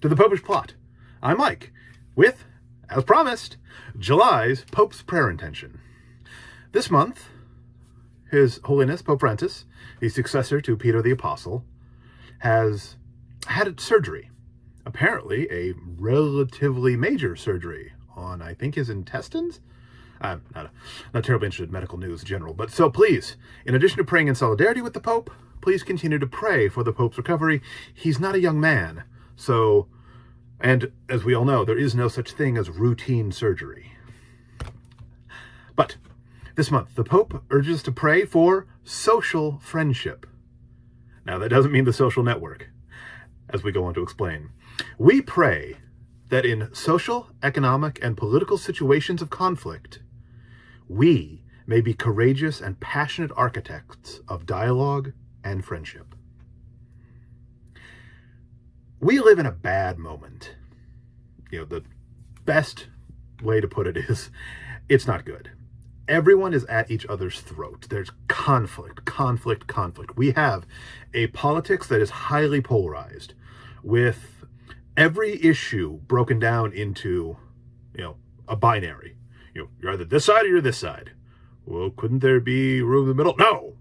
to the Popish Plot. I'm Mike, with, as promised, July's Pope's Prayer Intention. This month, His Holiness Pope Francis, the successor to Peter the Apostle, has had surgery. Apparently, a relatively major surgery on, I think, his intestines? I'm not terribly interested in medical news in general, but so please, in addition to praying in solidarity with the Pope, please continue to pray for the Pope's recovery. He's not a young man, and as we all know, there is no such thing as routine surgery. But this month, the Pope urges us to pray for social friendship. Now, that doesn't mean the social network, as we go on to explain. We pray that in social, economic, and political situations of conflict, we may be courageous and passionate architects of dialogue and friendship. We live in a bad moment. The best way to put it is, it's not good. Everyone is at each other's throat. There's conflict. We have a politics that is highly polarized, with every issue broken down into, a binary. You're either this side or you're this side. Well, couldn't there be room in the middle? No.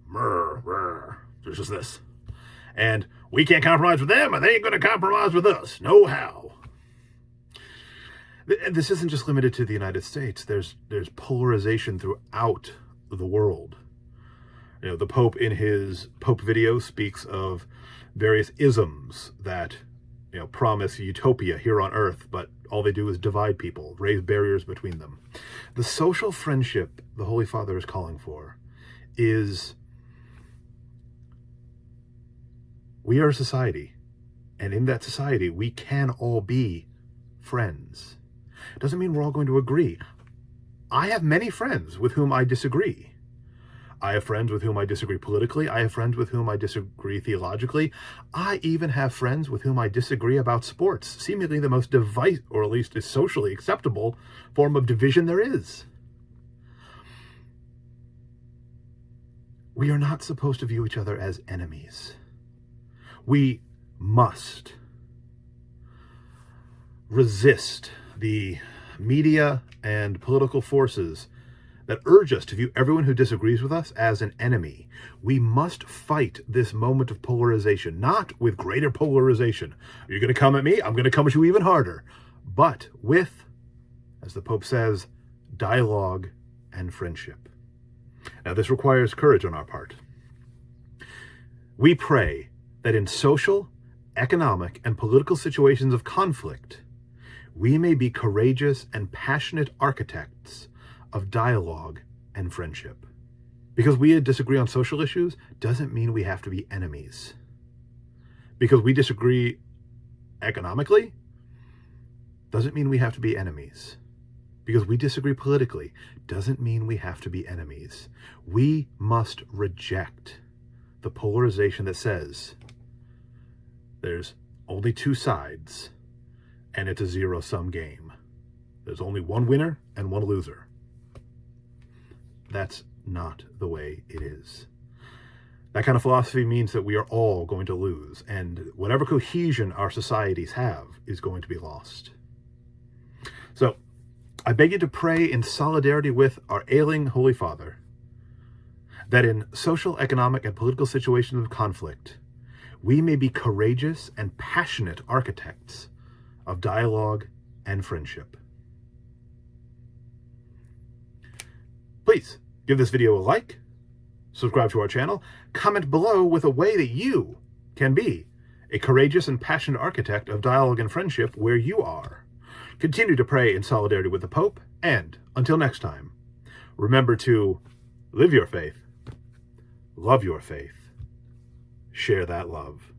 There's just this. And we can't compromise with them, and they ain't going to compromise with us. No how. This isn't just limited to the United States. There's polarization throughout the world. The Pope in his Pope video speaks of various isms that promise utopia here on earth, but all they do is divide people, raise barriers between them. The social friendship the Holy Father is calling for is, we are a society, and in that society, we can all be friends. It doesn't mean we're all going to agree. I have many friends with whom I disagree. I have friends with whom I disagree politically. I have friends with whom I disagree theologically. I even have friends with whom I disagree about sports, seemingly the most or at least is socially acceptable form of division there is. We are not supposed to view each other as enemies. We must resist the media and political forces that urge us to view everyone who disagrees with us as an enemy. We must fight this moment of polarization, not with greater polarization. You're going to come at me, I'm going to come at you even harder. But with, as the Pope says, dialogue and friendship. Now, this requires courage on our part. We pray that in social, economic, and political situations of conflict, we may be courageous and passionate architects of dialogue and friendship. Because we disagree on social issues doesn't mean we have to be enemies. Because we disagree economically doesn't mean we have to be enemies. Because we disagree politically doesn't mean we have to be enemies. We must reject the polarization that says there's only two sides and it's a zero-sum game. There's only one winner and one loser. That's not the way it is. That kind of philosophy means that we are all going to lose, and whatever cohesion our societies have is going to be lost. So, I beg you to pray in solidarity with our ailing Holy Father, that in social, economic, and political situations of conflict, we may be courageous and passionate architects of dialogue and friendship. Please give this video a like, subscribe to our channel, comment below with a way that you can be a courageous and passionate architect of dialogue and friendship where you are. Continue to pray in solidarity with the Pope, and until next time, remember to live your faith, love your faith, share that love.